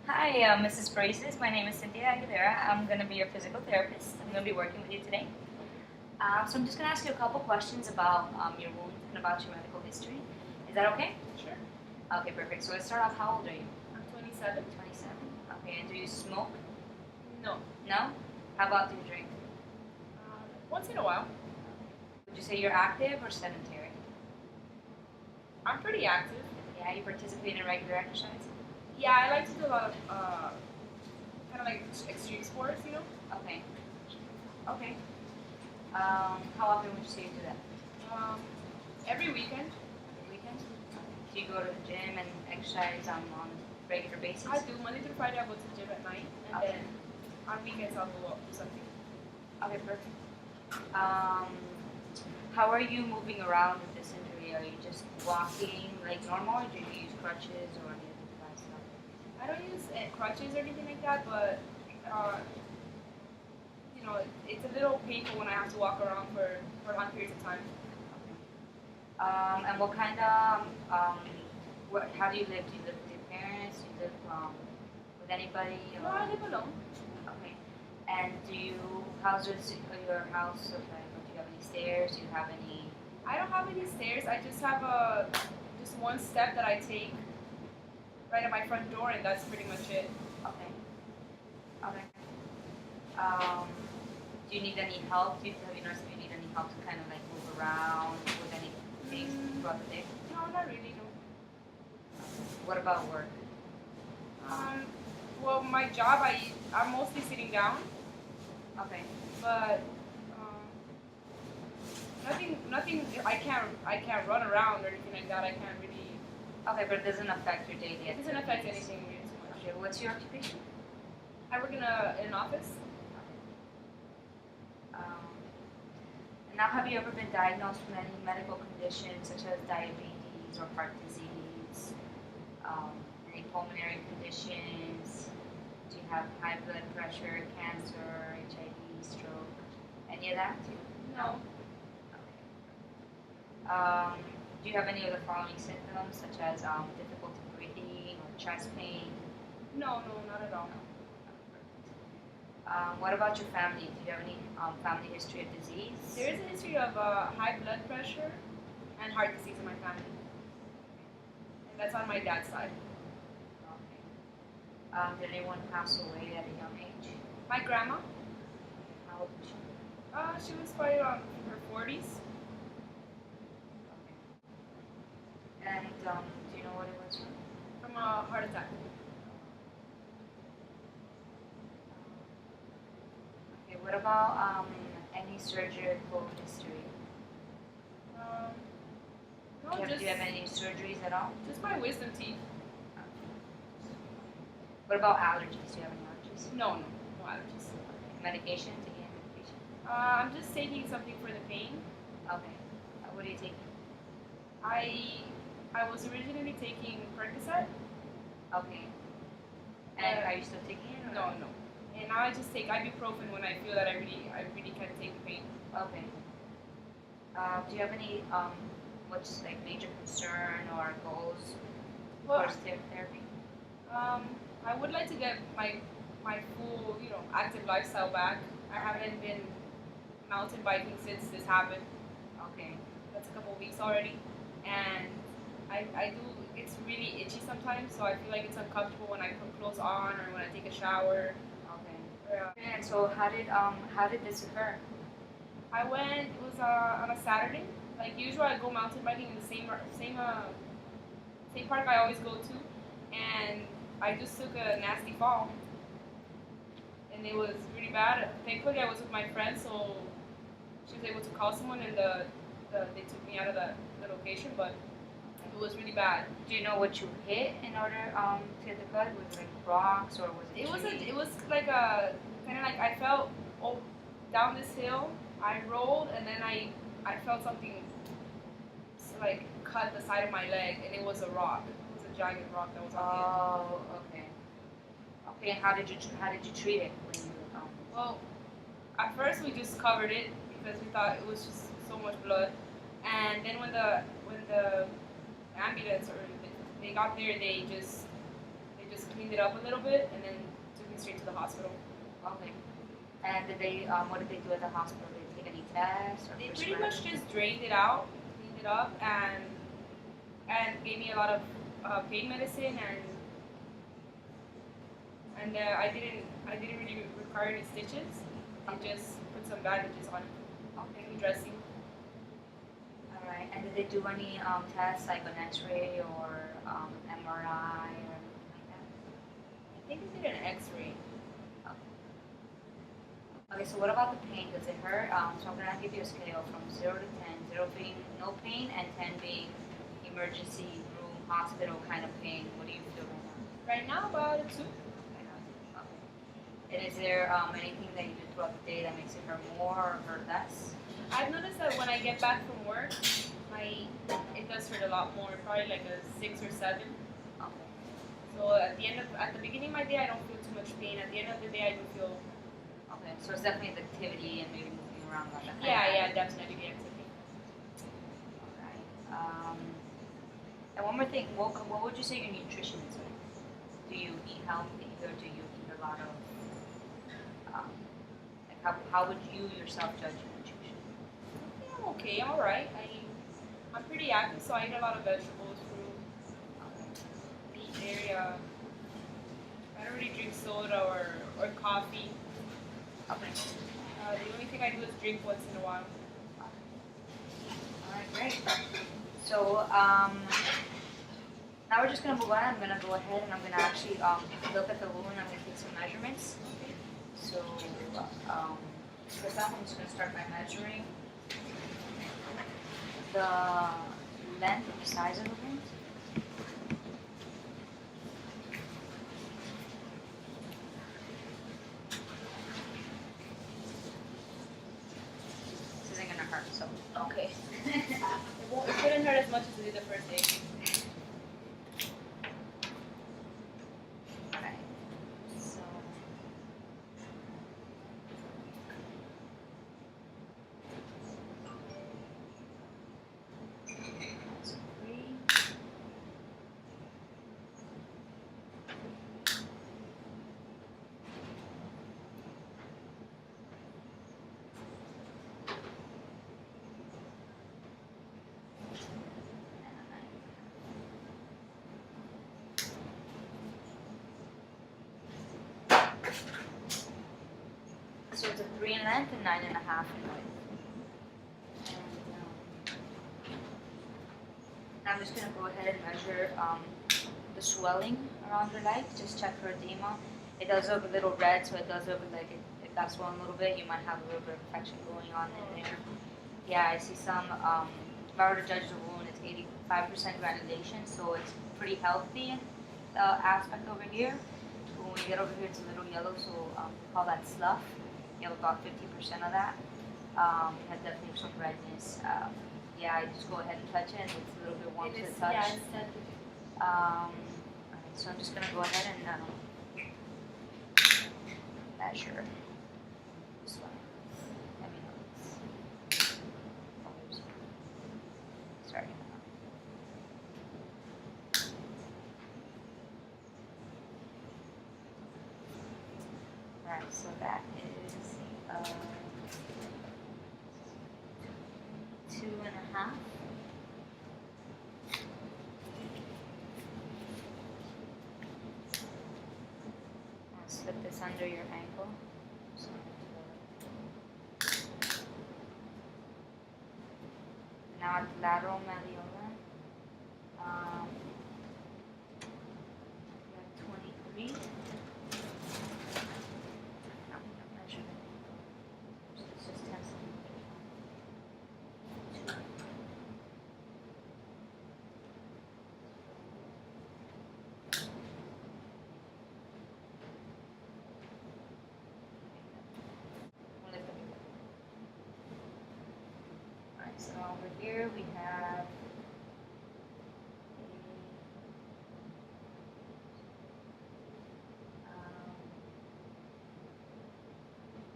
Hi, Mrs. Braces. My name is Cynthia Aguilera. I'm going to be your physical therapist. I'm going to be working with you today. So I'm just going to ask you a couple questions about your wound and about your medical history. Is that okay? Sure. Okay, perfect. So let's start off. How old are you? I'm 27. 27. Okay, and do you smoke? No. No? How about do you drink? Once in a while. Would you say you're active or sedentary? I'm pretty active. Yeah, you participate in regular exercise? Yeah, I like to do a lot of kind of like extreme sports, you know? Okay. Okay. How often would you say you do that? Every weekend. Every weekend? Do you go to the gym and exercise on a regular basis? I do. Monday through Friday, I go to the gym at night. And Okay. then on weekends, I'll go out do something. Okay, perfect. How are you moving around with this injury? Are you just walking like normal, or do you use crutches or any other device? I don't use crutches or anything like that, but you know, it's a little painful when I have to walk around for long periods of time. And what kind of how do you live? Do you live with your parents? Do you live with anybody? No, I live alone. Okay. And how's your house? Okay. Do you have any stairs? Do you have any? I don't have any stairs. I just have just one step that I take right at my front door, and that's pretty much it. Okay. Okay. Do you need any help? Have you noticed if you need any help to kind of like move around with any things throughout the day? No, not really. No. What about work? Well, my job, I'm mostly sitting down, Okay. but nothing. I can't run around or anything like that. I can't really. Okay, but it doesn't affect your daily It activities. doesn't affect anything really too much. Okay, what's your occupation? I work in an office. Um, and now, have you ever been diagnosed with any medical conditions such as diabetes or heart disease? Any pulmonary conditions? Do you have high blood pressure, cancer, HIV, stroke? Any of that? No. Do you have any of the following symptoms, such as difficulty breathing or chest pain? No, not at all. What about your family? Do you have any family history of disease? There is a history of high blood pressure and heart disease in my family, and that's on my dad's side. Okay. Did anyone pass away at a young age? My grandma, How old was she? she was probably around her 40s. Okay. And do you know what it was from? From a heart attack. Okay. What about any surgical history? No, Do you have any surgeries at all? just my wisdom teeth. What about allergies? Do you have any allergies? No allergies. Okay. Medication? Taking any medication? I'm just taking something for the pain. Okay. What are you taking? I was originally taking Percocet. Okay. And are you still taking it? Or? No. And now I just take ibuprofen when I feel that I really can't take the pain. Okay. Do you have any what's like major concern or goals Well, for therapy? I would like to get my full, active lifestyle back. I haven't been mountain biking since this happened. Okay. That's a couple of weeks already, and I do. It's really itchy sometimes, so I feel like it's uncomfortable when I put clothes on or when I take a shower. Okay. And so how did this occur? I went. It was on a Saturday. Like usual, I go mountain biking in the same park I always go to, and I just took a nasty fall, and it was really bad. Thankfully, I was with my friend, so she was able to call someone, and they took me out of the location, but it was really bad. Do you know what you hit in order to get the cut? Was it like rocks or was it? It was like a kind of like I felt down this hill. I rolled, and then I felt something like cut the side of my leg, and it was a rock. It was a giant rock that was on the end. Oh, okay. Okay, and how did you treat it when you Well, at first we just covered it because we thought it was just so much blood, and then when the ambulance or they got there, they just just cleaned it up a little bit and then took me straight to the hospital. Okay. And did they, what did they do at the hospital? Did they take any tests or They pretty prescribe? much just drained it out, cleaned it up, and gave me a lot of pain medicine, and I didn't really require any stitches. They just put some bandages on, Okay. dressing. All right. And did they do any tests like an X-ray or MRI or anything like that? I think they did an X-ray. Okay, so what about the pain? Does it hurt? So I'm gonna give you a scale from 0 to 10. 0 being no pain and 10 being emergency room, hospital kind of pain. What do you feel right now? Right now, about a 2. Right now, okay. And is there anything that you do throughout the day that makes it hurt more or hurt less? I've noticed that when I get back from work, it does hurt a lot more, probably like a 6 or 7. Okay. So at the beginning of my day, I don't feel too much pain. At the end of the day, I do feel. Okay, so it's definitely the activity and maybe moving around like that. Yeah, definitely the activity. All right. And one more thing, what would you say your nutrition is like? Do you eat healthy or do you eat a lot of, like how would you yourself judge your nutrition? Yeah, I'm okay. I'm alright. I'm pretty active, so I eat a lot of vegetables, fruit, meat, dairy. I don't really drink soda or coffee. Okay. The only thing I do is drink once in a while. All right, great. So now we're just gonna move on. I'm gonna go ahead and I'm gonna actually look at the wound. I'm gonna take some measurements. Okay. So first off, I'm just gonna start by measuring the length and the size of the wound. This isn't gonna hurt, so Okay. It shouldn't hurt as much as it did the first day. okay. So that's 3. So it's a 3 in length and 9.5 in width. And I'm just gonna go ahead and measure the swelling around her leg. Just check for edema. It does look a little red, so it does look like it got swollen a little bit. You might have a little bit of infection going on in there. Yeah, I see some. If I were to judge the wound, it's 85% granulation, so it's pretty healthy aspect over here. But when we get over here, it's a little yellow, so we call that slough. You have about 50% of that. It has definitely some redness. Yeah, I just go ahead and touch it, and it's a little bit warm to the touch. Yeah, it's definitely. Alright, so I'm just gonna go ahead and measure this one. Let me know. Oops. Sorry. Alright, so that is 2.5. I'll slip this under your ankle. So now at the lateral malleola, we have 23. No, I'm not sure. It's just 10 centimeters. 2. Alright, so over here we have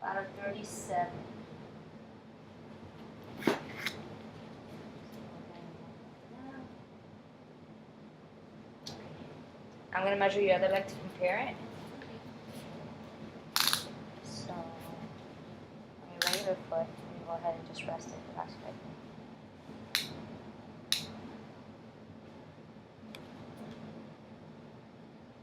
about a 37. I'm gonna measure your other leg to compare it. So, on your regular foot, you go ahead and just rest it, relax it.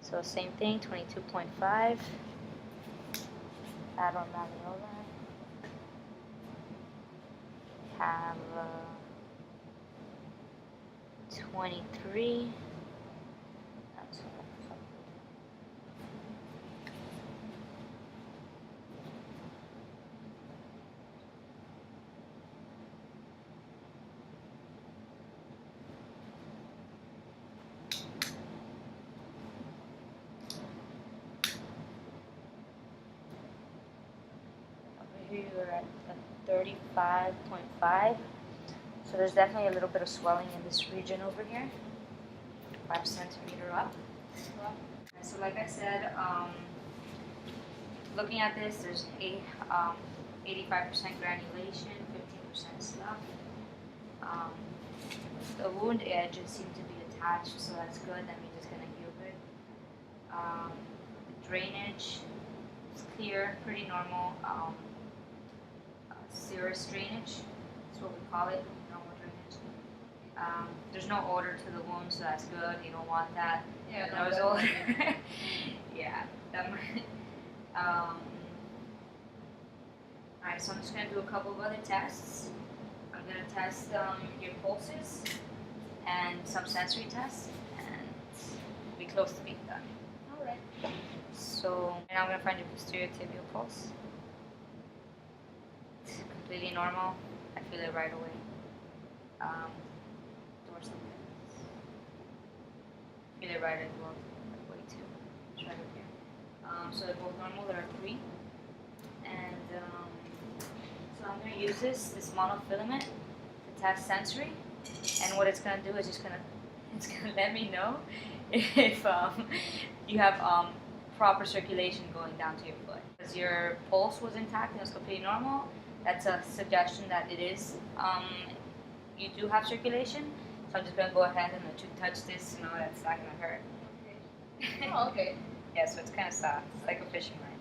So same thing, 22.5. Add on malleola. Have 23. That's here you're at 35.5. So there's definitely a little bit of swelling in this region over here. 5 centimeter up. And so like I said, looking at this, there's 85% granulation, 15% slough. The wound edges seem to be attached, so that's good. That means it's going to heal good. The drainage is clear, pretty normal. Serous drainage, that's what we call it, normal drainage. There's no odor to the wound, so that's good. You don't want that. Yeah, There was odor. Yeah. That might, Alright, so I'm just going to do a couple of other tests. I'm going to test your pulses and some sensory tests, and we'll be close to being done. Alright. So now I'm going to find your posterior tibial pulse. It's completely normal. I feel it right away. Dorsal ribs. Feel it right as well. That way too. It's right up here. So they're both normal. There are 3. And so I'm going to use this monofilament to test sensory. And what it's going to do is it's going to let me know if you have proper circulation going down to your foot. Because your pulse was intact and it was completely normal, that's a suggestion that it is, you do have circulation. So I'm just going to go ahead and let you touch this, you know, that's not going to hurt. Okay. Oh, okay. Yeah, so it's kind of soft. It's like a fishing line.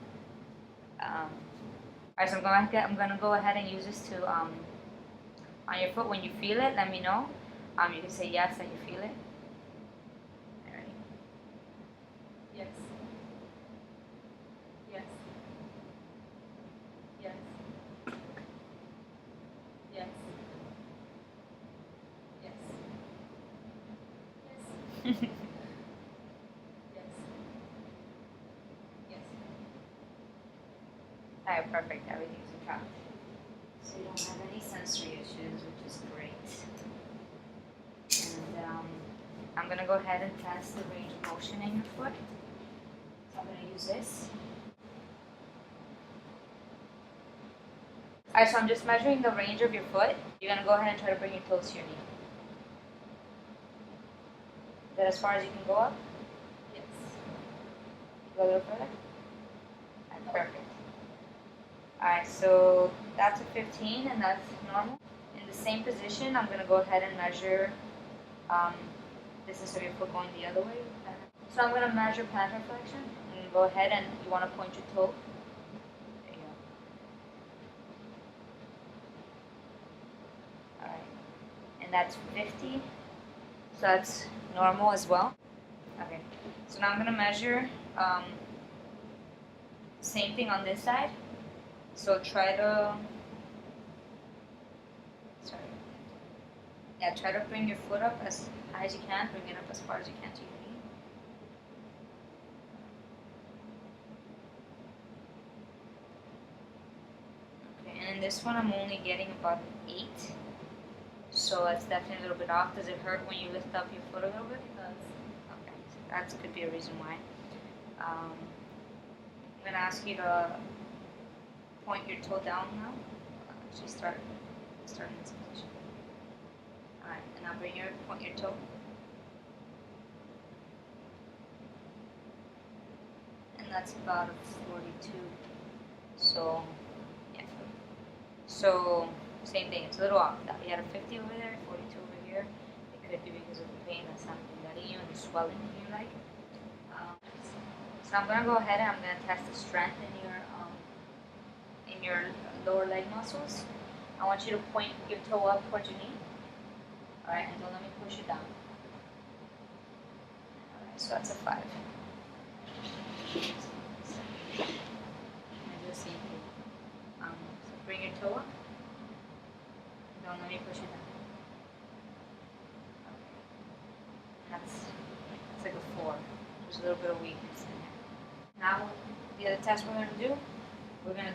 Alright, so I'm going to go ahead and use this to, on your foot. When you feel it, let me know. You can say yes that you feel it. Alright. Yes. Yes. Yes. Yes. Yes. Yes. Yes. Yes. Alright, perfect. Everything's in track. So you don't have any sensory issues, which is great. And I'm going to go ahead and test the range of motion in your foot. So I'm going to use this. Alright, so I'm just measuring the range of your foot. You're going to go ahead and try to bring your toes to your knee. Is that as far as you can go up? Yes. Go a little further? Alright, perfect. Alright, so that's a 15 and that's normal. In the same position, I'm going to go ahead and measure distance of your foot going the other way. So I'm going to measure plantar flexion. I'm going to go ahead and you want to point your toe. There you go. Alright, and that's 50. So that's normal as well. Okay, so now I'm going to measure same thing on this side. So try to, try to bring your foot up as high as you can. Bring it up as far as you can to your knee. Okay, and in this one I'm only getting about an 8. So that's definitely a little bit off. Does it hurt when you lift up your foot a little bit? It does. Okay, so that could be a reason why. I'm going to ask you to point your toe down now. Actually start in this position. Alright, and now point your toe. And that's about a 42. So, yeah. So, same thing, it's a little off. You had a 50 over there, 42 over here. It could be because of the pain that's not letting you and the swelling in your leg. So I'm gonna go ahead and I'm gonna test the strength in your lower leg muscles. I want you to point your toe up towards your knee. Alright, and don't let me push it down. Alright, so that's a 5. I'm gonna do the same thing. So bring your toe up. Don't let me push it down. Okay. That's like a 4. There's a little bit of weakness in there. Now, the other test we're going to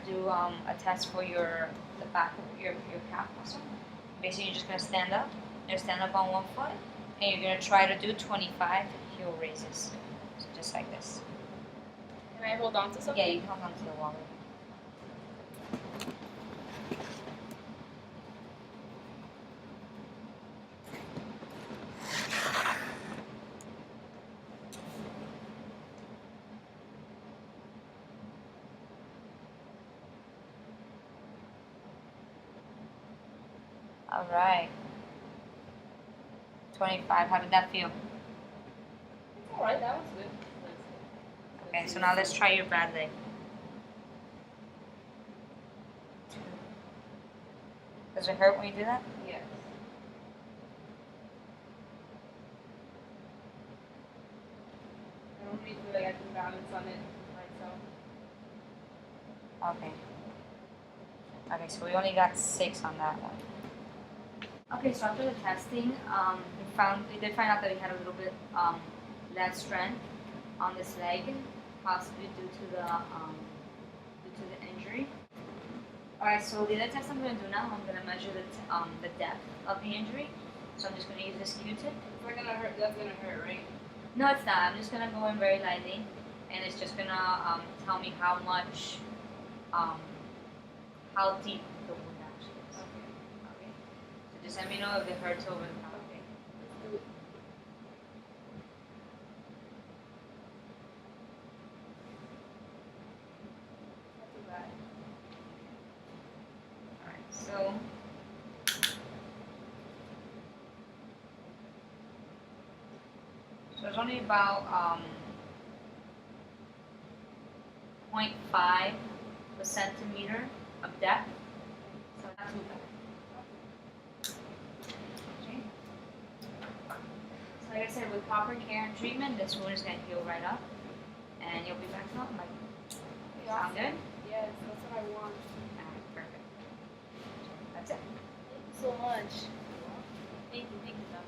do a test for the back of your calf muscle. Basically, you're just going to stand up. You're going to stand up on one foot, and you're going to try to do 25 heel raises. So just like this. Can I hold on to something? Yeah, you can hold on to the wall. All right. 25. How did that feel? It's alright, that was good. Okay, so now let's try your bad leg. 2. Does it hurt when you do that? Yes. I don't really feel like I can balance on it myself. Okay. Okay, so we only got 6 on that one. Okay, so after the testing, we did find out that we had a little bit less strength on this leg, possibly due to the injury. All right, so the other test I'm going to do now, I'm going to measure the depth of the injury. So I'm just going to use this Q-tip. That's gonna hurt, right? No, it's not. I'm just going to go in very lightly, and it's just going to tell me how much, how deep the wound actually is. Okay. So just let me know if it hurts over the top. Okay. Let's do it. Not too bad. Alright, so there's only about 0.5 a centimeter of depth, so not too bad. Okay. So like I said, with proper care and treatment, this wound is going to heal right up, and you'll be back to normal. Sound good? Yes, that's what I want. Alright, perfect. That's it. Thank you so much. Thank you, doc.